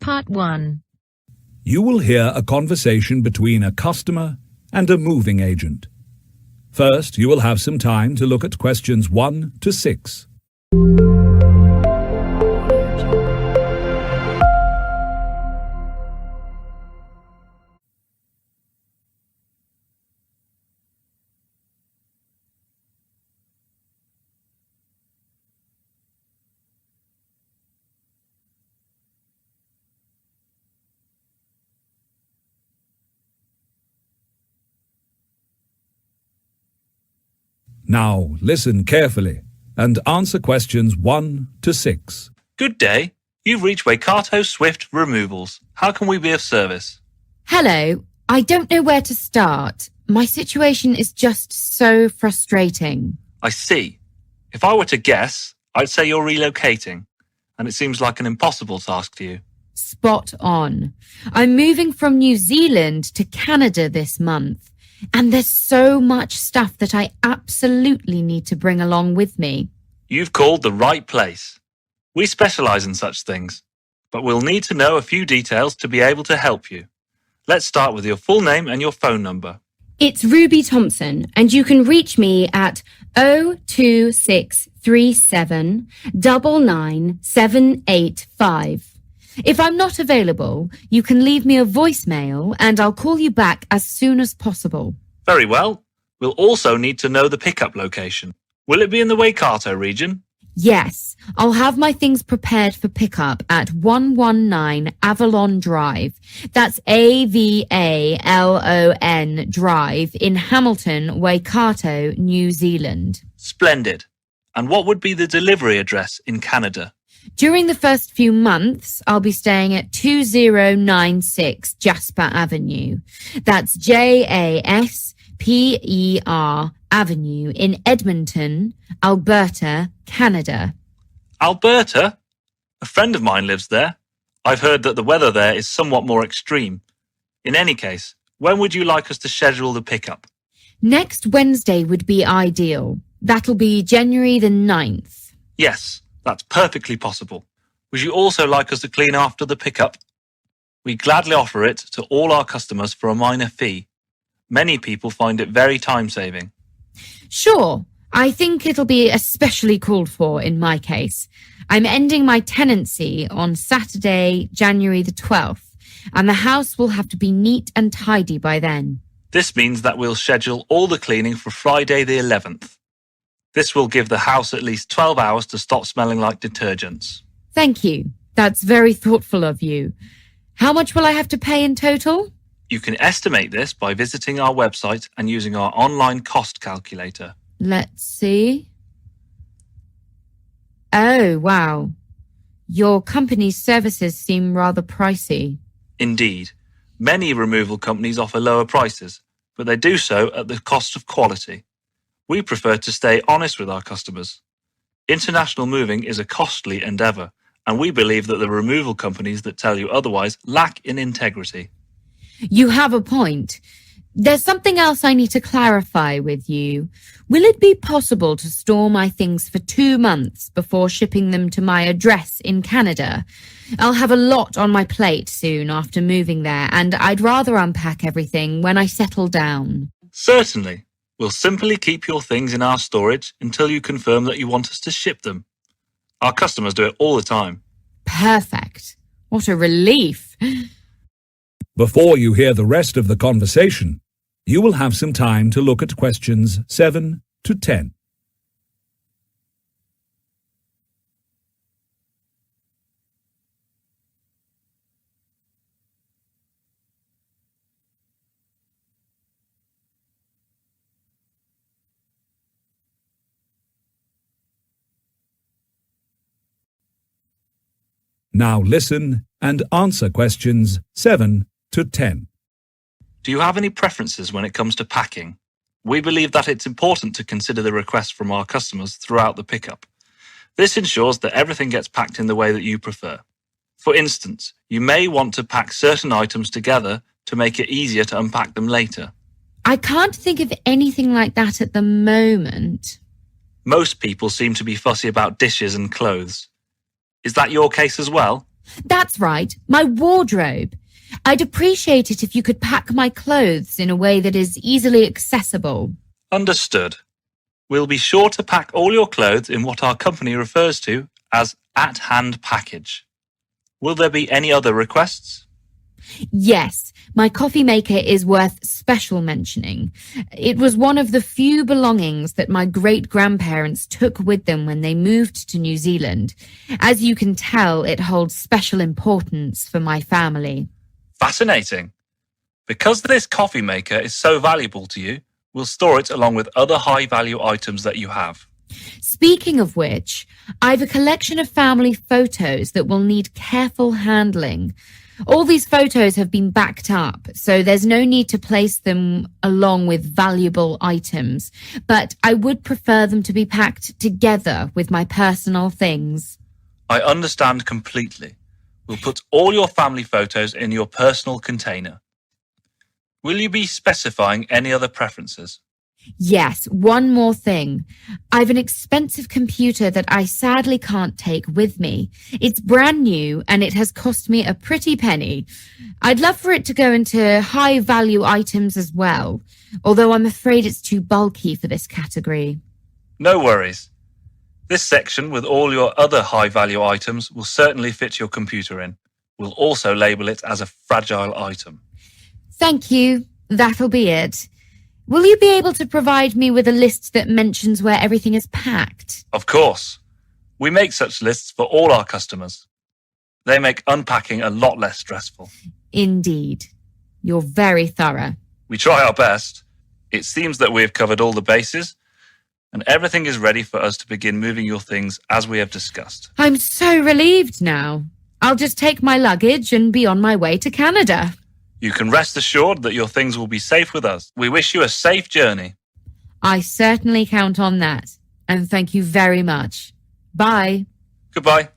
Part 1. You will hear a conversation between a customer and a moving agent. First, you will have some time to look at questions 1 to 6. Now, listen carefully and answer questions 1 to 6. Good day. You've reached Waikato Swift Removals. How can we be of service? Hello. I don't know where to start. My situation is just so frustrating. I see. If I were to guess, I'd say you're relocating, and it seems like an impossible task to you. Spot on. I'm moving from New Zealand to Canada this month, and there's so much stuff that I absolutely need to bring along with me. You've called the right place. We specialize in such things, but we'll need to know a few details to be able to help you. Let's start with your full name and your phone number. It's Ruby Thompson, and you can reach me at 02637 99785. If I'm not available, you can leave me a voicemail and I'll call you back as soon as possible. Very well. We'll also need to know the pickup location. Will it be in the Waikato region? Yes, I'll have my things prepared for pickup at 119 Avalon Drive. That's Avalon Drive in Hamilton, Waikato, New Zealand. Splendid. And what would be the delivery address in Canada? During the first few months, I'll be staying at 2096 Jasper Avenue. That's Jasper Avenue in Edmonton, Alberta, Canada. Alberta? A friend of mine lives there. I've heard that the weather there is somewhat more extreme. In any case, when would you like us to schedule the pickup? Next Wednesday would be ideal. That'll be January the 9th. Yes. That's perfectly possible. Would you also like us to clean after the pickup? We gladly offer it to all our customers for a minor fee. Many people find it very time-saving. Sure. I think it'll be especially called for in my case. I'm ending my tenancy on Saturday, January the 12th, and the house will have to be neat and tidy by then. This means that we'll schedule all the cleaning for Friday the 11th. This will give the house at least 12 hours to stop smelling like detergents. Thank you. That's very thoughtful of you. How much will I have to pay in total? You can estimate this by visiting our website and using our online cost calculator. Let's see. Oh, wow. Your company's services seem rather pricey. Indeed. Many removal companies offer lower prices, but they do so at the cost of quality. We prefer to stay honest with our customers. International moving is a costly endeavour, and we believe that the removal companies that tell you otherwise lack in integrity. You have a point. There's something else I need to clarify with you. Will it be possible to store my things for 2 months before shipping them to my address in Canada? I'll have a lot on my plate soon after moving there, and I'd rather unpack everything when I settle down. Certainly. We'll simply keep your things in our storage until you confirm that you want us to ship them. Our customers do it all the time. Perfect. What a relief. Before you hear the rest of the conversation, you will have some time to look at questions 7 to 10. Now listen and answer questions 7 to 10. Do you have any preferences when it comes to packing? We believe that it's important to consider the requests from our customers throughout the pickup. This ensures that everything gets packed in the way that you prefer. For instance, you may want to pack certain items together to make it easier to unpack them later. I can't think of anything like that at the moment. Most people seem to be fussy about dishes and clothes. Is that your case as well? That's right, my wardrobe. I'd appreciate it if you could pack my clothes in a way that is easily accessible. Understood. We'll be sure to pack all your clothes in what our company refers to as at-hand package. Will there be any other requests? Yes, my coffee maker is worth special mentioning. It was one of the few belongings that my great-grandparents took with them when they moved to New Zealand. As you can tell, it holds special importance for my family. Fascinating. Because this coffee maker is so valuable to you, we'll store it along with other high-value items that you have. Speaking of which, I've a collection of family photos that will need careful handling. All these photos have been backed up, so there's no need to place them along with valuable items, but I would prefer them to be packed together with my personal things. I understand completely. We'll put all your family photos in your personal container. Will you be specifying any other preferences? Yes, one more thing. I've an expensive computer that I sadly can't take with me. It's brand new and it has cost me a pretty penny. I'd love for it to go into high-value items as well, although I'm afraid it's too bulky for this category. No worries. This section with all your other high-value items will certainly fit your computer in. We'll also label it as a fragile item. Thank you. That'll be it. Will you be able to provide me with a list that mentions where everything is packed? Of course. We make such lists for all our customers. They make unpacking a lot less stressful. Indeed. You're very thorough. We try our best. It seems that we have covered all the bases, and everything is ready for us to begin moving your things as we have discussed. I'm so relieved now. I'll just take my luggage and be on my way to Canada. You can rest assured that your things will be safe with us. We wish you a safe journey. I certainly count on that. And thank you very much. Bye. Goodbye.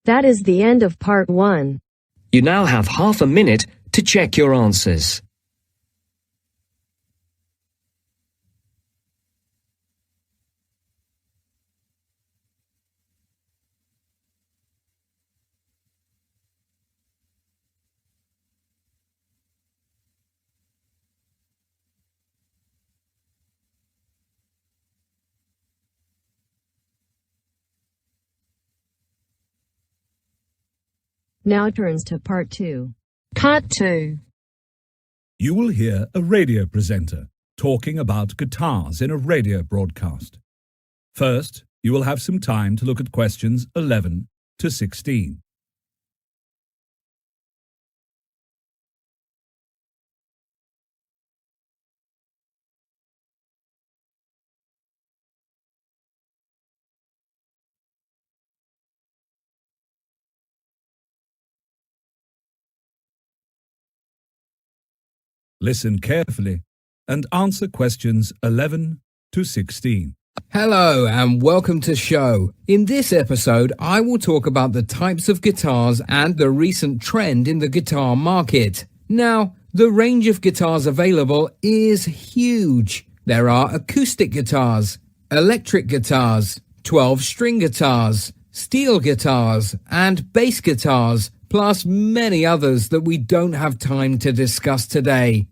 That is the end of part 1. You now have half a minute to check your answers. Now turns to part 2. Part 2. You will hear a radio presenter talking about guitars in a radio broadcast. First, you will have some time to look at questions 11 to 16. Listen carefully and answer questions 11 to 16. Hello and welcome to show. In this episode, I will talk about the types of guitars and the recent trend in the guitar market. Now, the range of guitars available is huge. There are acoustic guitars, electric guitars, 12-string guitars, steel guitars, and bass guitars, plus many others that we don't have time to discuss today.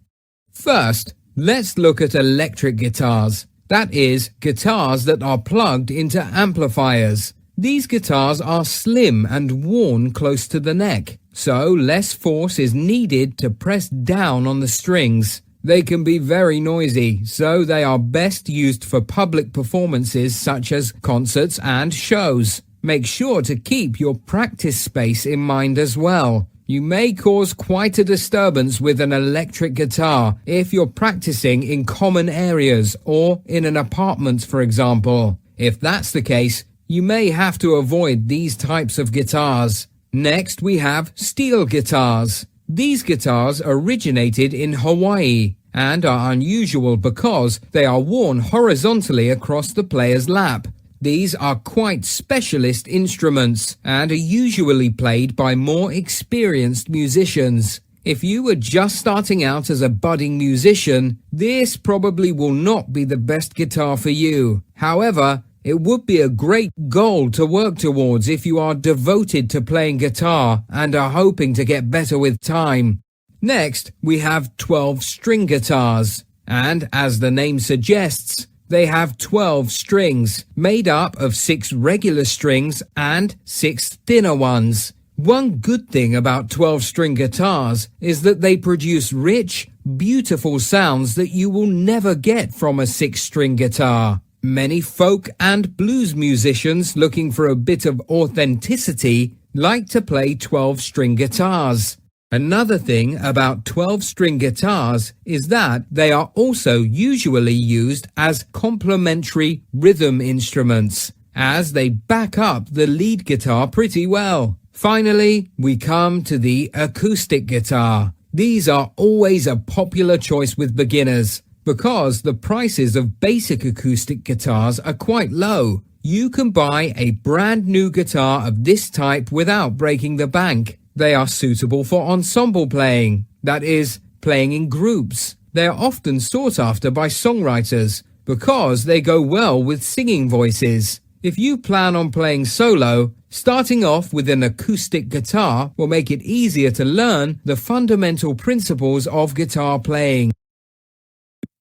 First, let's look at electric guitars. That is, guitars that are plugged into amplifiers. These guitars are slim and worn close to the neck, so less force is needed to press down on the strings. They can be very noisy, so they are best used for public performances such as concerts and shows. Make sure to keep your practice space in mind as well. You may cause quite a disturbance with an electric guitar if you're practicing in common areas or in an apartment, for example. If that's the case, you may have to avoid these types of guitars. Next, we have steel guitars. These guitars originated in Hawaii and are unusual because they are worn horizontally across the player's lap. These are quite specialist instruments and are usually played by more experienced musicians. If you were just starting out as a budding musician, this probably will not be the best guitar for you. However, It would be a great goal to work towards if you are devoted to playing guitar and are hoping to get better with time. Next, we have 12-string guitars, and as the name suggests, they have 12 strings, made up of 6 regular strings and 6 thinner ones. One good thing about 12-string guitars is that they produce rich, beautiful sounds that you will never get from a 6-string guitar. Many folk and blues musicians looking for a bit of authenticity like to play 12-string guitars. Another thing about 12-string guitars is that they are also usually used as complementary rhythm instruments, as they back up the lead guitar pretty well. Finally, we come to the acoustic guitar. These are always a popular choice with beginners because the prices of basic acoustic guitars are quite low. You can buy a brand new guitar of this type without breaking the bank. They are suitable for ensemble playing, that is, playing in groups. They are often sought after by songwriters because they go well with singing voices. If you plan on playing solo, starting off with an acoustic guitar will make it easier to learn the fundamental principles of guitar playing.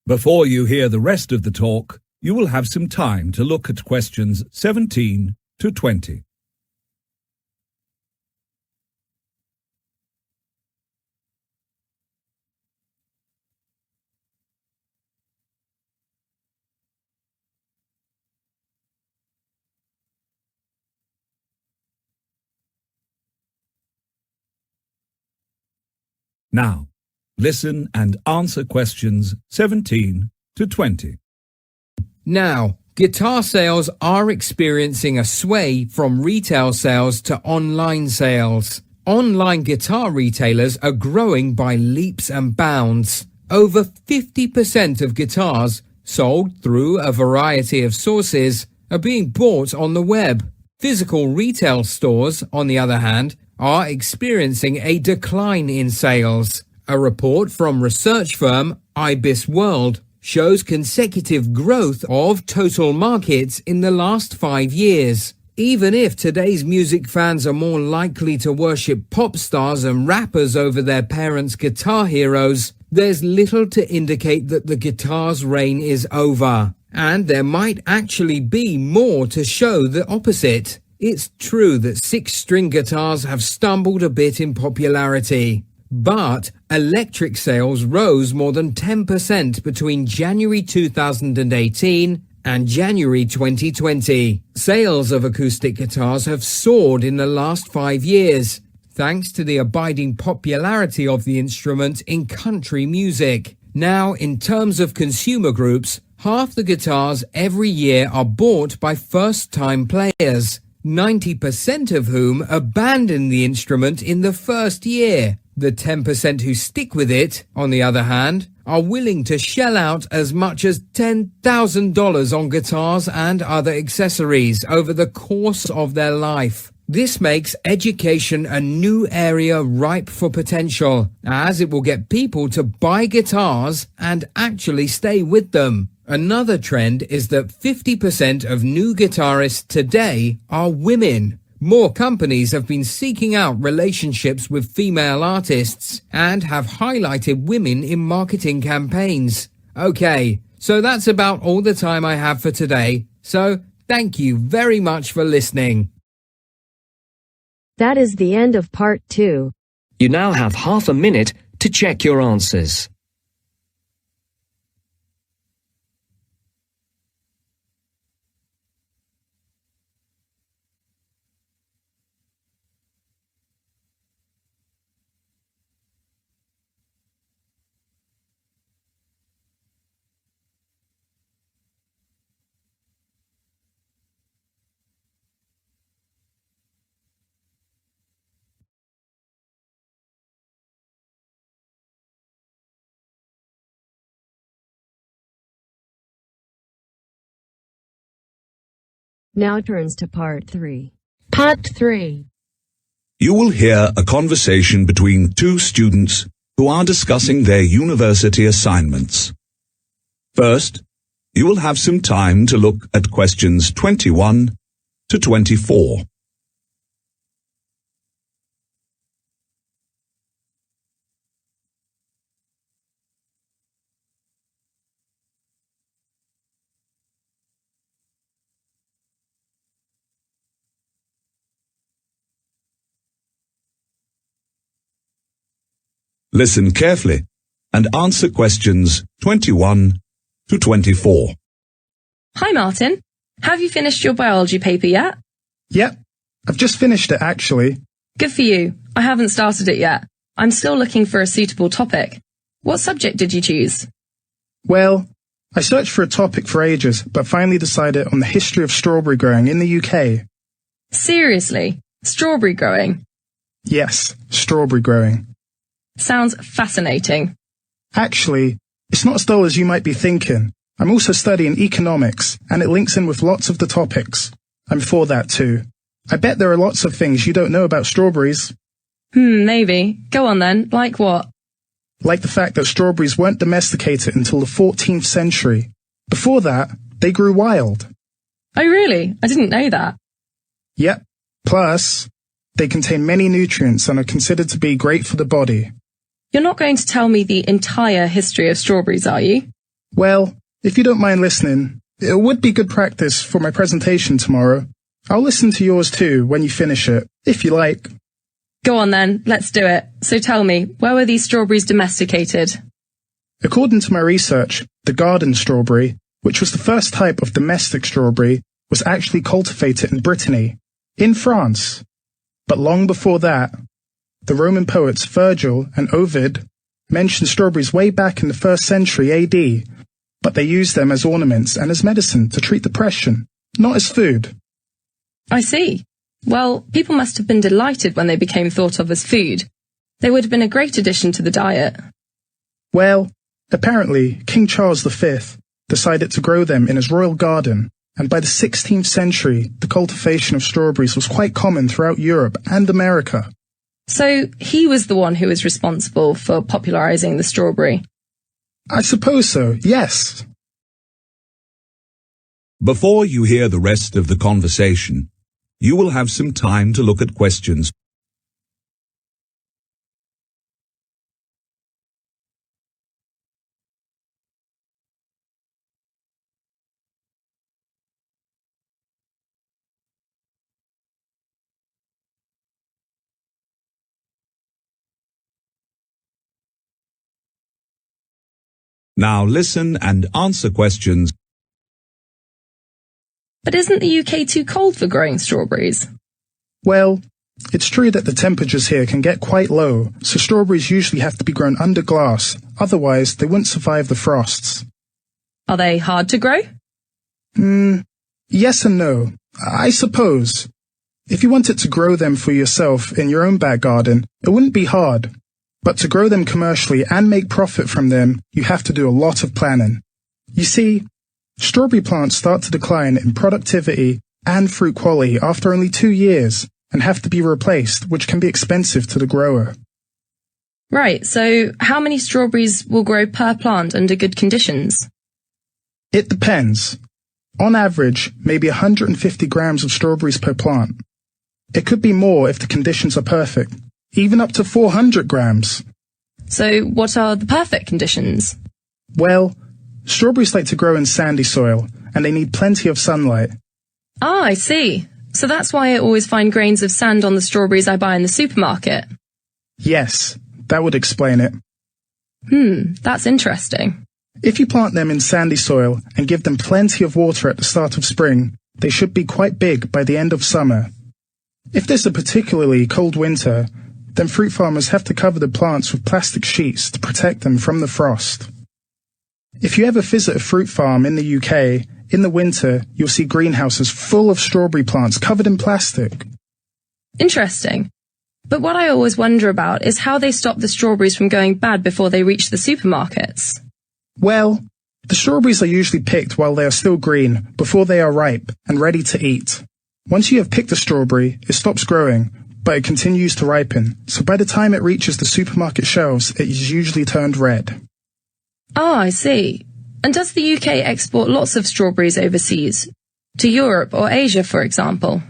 Before you hear the rest of the talk, you will have some time to look at questions 17 to 20. Now, listen and answer questions 17 to 20. Now, guitar sales are experiencing a sway from retail sales to online sales. Online guitar retailers are growing by leaps and bounds. Over 50% of guitars sold through a variety of sources are being bought on the web. Physical retail stores, on the other hand, are experiencing a decline in sales. A report from research firm IBIS World shows consecutive growth of total markets in the last 5 years. Even if today's music fans are more likely to worship pop stars and rappers over their parents' guitar heroes, there's little to indicate that the guitar's reign is over. And there might actually be more to show the opposite. It's true that 6-string guitars have stumbled a bit in popularity, but electric sales rose more than 10% between January 2018 and January 2020. Sales of acoustic guitars have soared in the last 5 years, thanks to the abiding popularity of the instrument in country music. Now, in terms of consumer groups, half the guitars every year are bought by first-time players, 90% of whom abandon the instrument in the first year. The 10% who stick with it, on the other hand, are willing to shell out as much as $10,000 on guitars and other accessories over the course of their life. This makes education a new area ripe for potential, as it will get people to buy guitars and actually stay with them. Another trend is that 50% of new guitarists today are women. More companies have been seeking out relationships with female artists and have highlighted women in marketing campaigns. Okay, so that's about all the time I have for today. So, thank you very much for listening. That is the end of part 2. You now have half a minute to check your answers. Now turns to part 3. Part 3. You will hear a conversation between two students who are discussing their university assignments. First, You will have some time to look at questions 21 to 24. Listen carefully and answer questions 21 to 24. Hi, Martin. Have you finished your biology paper yet? Yep, I've just finished it actually. Good for you. I haven't started it yet. I'm still looking for a suitable topic. What subject did you choose? Well, I searched for a topic for ages, but finally decided on the history of strawberry growing in the UK. Seriously? Strawberry growing? Yes, strawberry growing. Sounds fascinating. Actually, it's not as dull as you might be thinking. I'm also studying economics, and it links in with lots of the topics. I'm for that too. I bet there are lots of things you don't know about strawberries. Maybe. Go on then. Like what? Like the fact that strawberries weren't domesticated until the 14th century. Before that, they grew wild. Oh really? I didn't know that. Yep. Plus, they contain many nutrients and are considered to be great for the body. You're not going to tell me the entire history of strawberries, are you? Well, if you don't mind listening, it would be good practice for my presentation tomorrow. I'll listen to yours too when you finish it, if you like. Go on then, let's do it. So tell me, where were these strawberries domesticated? According to my research, the garden strawberry, which was the first type of domestic strawberry, was actually cultivated in Brittany, in France. But long before that, the Roman poets Virgil and Ovid mentioned strawberries way back in the 1st century AD, but they used them as ornaments and as medicine to treat depression, not as food. I see. Well, people must have been delighted when they became thought of as food. They would have been a great addition to the diet. Well, apparently King Charles V decided to grow them in his royal garden, and by the 16th century, the cultivation of strawberries was quite common throughout Europe and America. So he was the one who was responsible for popularizing the strawberry? I suppose so, yes. Before you hear the rest of the conversation, you will have some time to look at questions. Now listen and answer questions. But isn't the UK too cold for growing strawberries? Well, it's true that the temperatures here can get quite low, so strawberries usually have to be grown under glass, otherwise they wouldn't survive the frosts. Are they hard to grow? Yes and no. I suppose. If you wanted to grow them for yourself in your own back garden, it wouldn't be hard. But to grow them commercially and make profit from them, you have to do a lot of planning. You see, strawberry plants start to decline in productivity and fruit quality after only 2 years and have to be replaced, which can be expensive to the grower. Right, so how many strawberries will grow per plant under good conditions? It depends. On average, maybe 150 grams of strawberries per plant. It could be more if the conditions are perfect, even up to 400 grams. So what are the perfect conditions? Well, strawberries like to grow in sandy soil, and they need plenty of sunlight. Ah, I see. So that's why I always find grains of sand on the strawberries I buy in the supermarket. Yes, that would explain it. That's interesting. If you plant them in sandy soil and give them plenty of water at the start of spring, they should be quite big by the end of summer. If there's a particularly cold winter, then fruit farmers have to cover the plants with plastic sheets to protect them from the frost. If you ever visit a fruit farm in the UK, in the winter, you'll see greenhouses full of strawberry plants covered in plastic. Interesting. But what I always wonder about is how they stop the strawberries from going bad before they reach the supermarkets. Well, the strawberries are usually picked while they are still green, before they are ripe and ready to eat. Once you have picked a strawberry, it stops growing, but it continues to ripen, so by the time it reaches the supermarket shelves, it is usually turned red. Ah, I see. And does the UK export lots of strawberries overseas? To Europe or Asia, for example?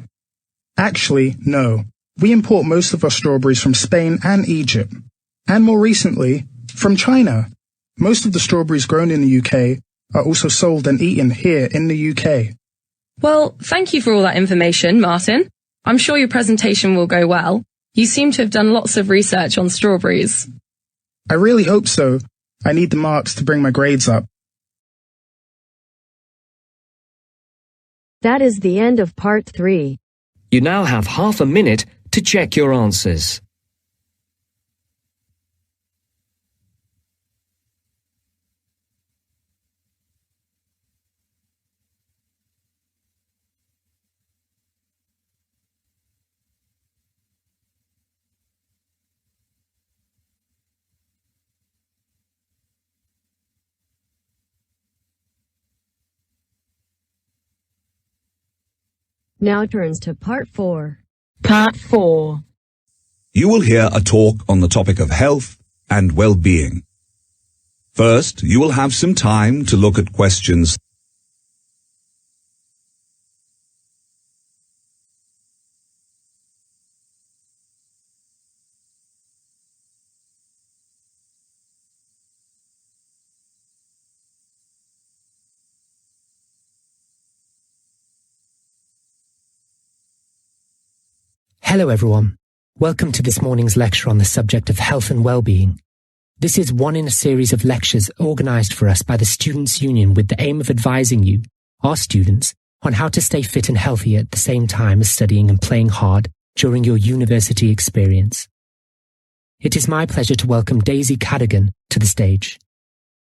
Actually, no. We import most of our strawberries from Spain and Egypt. And more recently, from China. Most of the strawberries grown in the UK are also sold and eaten here in the UK. Well, thank you for all that information, Martin. I'm sure your presentation will go well. You seem to have done lots of research on strawberries. I really hope so. I need the marks to bring my grades up. That is the end of part 3. You now have half a minute to check your answers. Now turns to part 4. Part 4. You will hear a talk on the topic of health and well-being. First, you will have some time to look at questions. Hello everyone. Welcome to this morning's lecture on the subject of health and well-being. This is one in a series of lectures organised for us by the Students' Union with the aim of advising you, our students, on how to stay fit and healthy at the same time as studying and playing hard during your university experience. It is my pleasure to welcome Daisy Cadigan to the stage.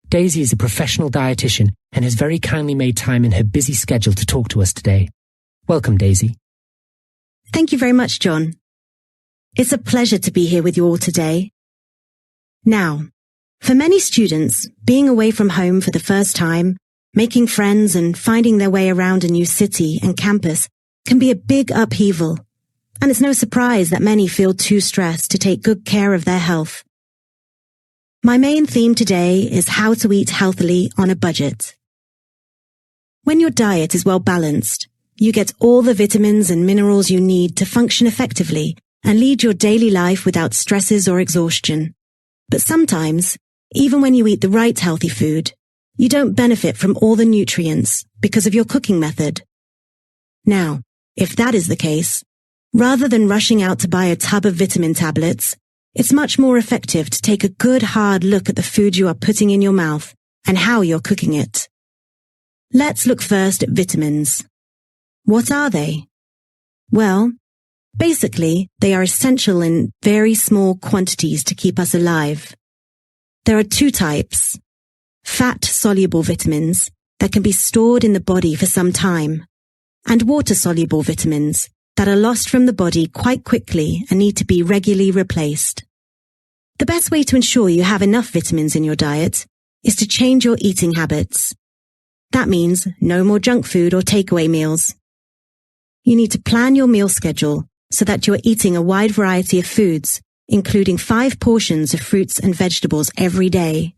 Daisy is a professional dietitian and has very kindly made time in her busy schedule to talk to us today. Welcome, Daisy. Thank you very much, John. It's a pleasure to be here with you all today. Now, for many students, being away from home for the first time, making friends and finding their way around a new city and campus can be a big upheaval. And it's no surprise that many feel too stressed to take good care of their health. My main theme today is how to eat healthily on a budget. When your diet is well balanced, you get all the vitamins and minerals you need to function effectively and lead your daily life without stresses or exhaustion. But sometimes, even when you eat the right healthy food, you don't benefit from all the nutrients because of your cooking method. Now, if that is the case, rather than rushing out to buy a tub of vitamin tablets, it's much more effective to take a good hard look at the food you are putting in your mouth and how you're cooking it. Let's look first at vitamins. What are they? Well, basically, they are essential in very small quantities to keep us alive. There are 2 types. Fat-soluble vitamins that can be stored in the body for some time, and water-soluble vitamins that are lost from the body quite quickly and need to be regularly replaced. The best way to ensure you have enough vitamins in your diet is to change your eating habits. That means no more junk food or takeaway meals. You need to plan your meal schedule so that you are eating a wide variety of foods, including 5 portions of fruits and vegetables every day.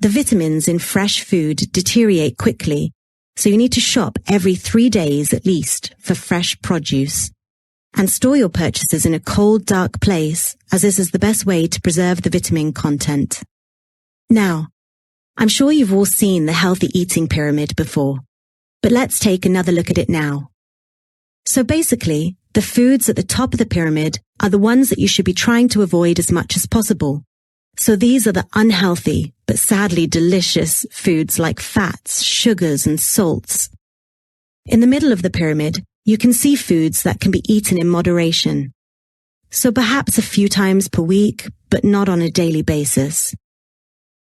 The vitamins in fresh food deteriorate quickly, so you need to shop every 3 days at least for fresh produce. And store your purchases in a cold, dark place, as this is the best way to preserve the vitamin content. Now, I'm sure you've all seen the healthy eating pyramid before, but let's take another look at it now. So basically, the foods at the top of the pyramid are the ones that you should be trying to avoid as much as possible. So these are the unhealthy, but sadly delicious foods like fats, sugars, and salts. In the middle of the pyramid, you can see foods that can be eaten in moderation. So perhaps a few times per week, but not on a daily basis.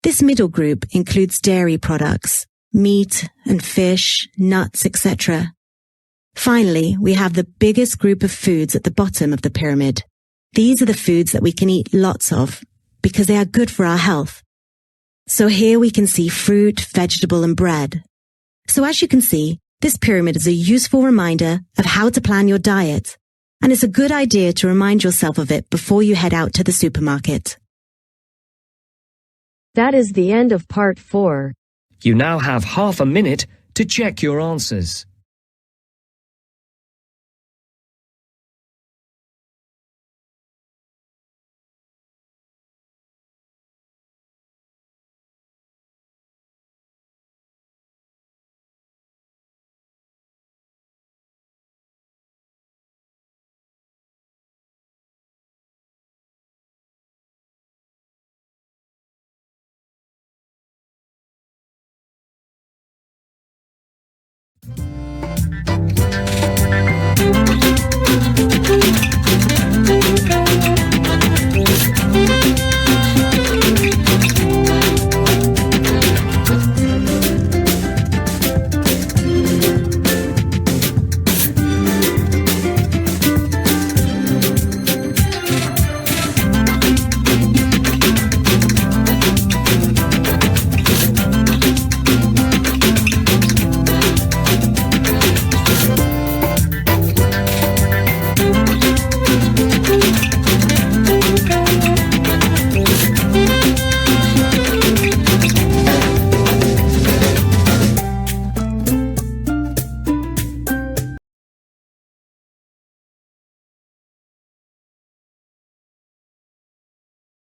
This middle group includes dairy products, meat and fish, nuts, etc. Finally, we have the biggest group of foods at the bottom of the pyramid. These are the foods that we can eat lots of because they are good for our health. So here we can see fruit, vegetable, and bread. So as you can see, this pyramid is a useful reminder of how to plan your diet, and it's a good idea to remind yourself of it before you head out to the supermarket. That is the end of part 4. You now have half a minute to check your answers.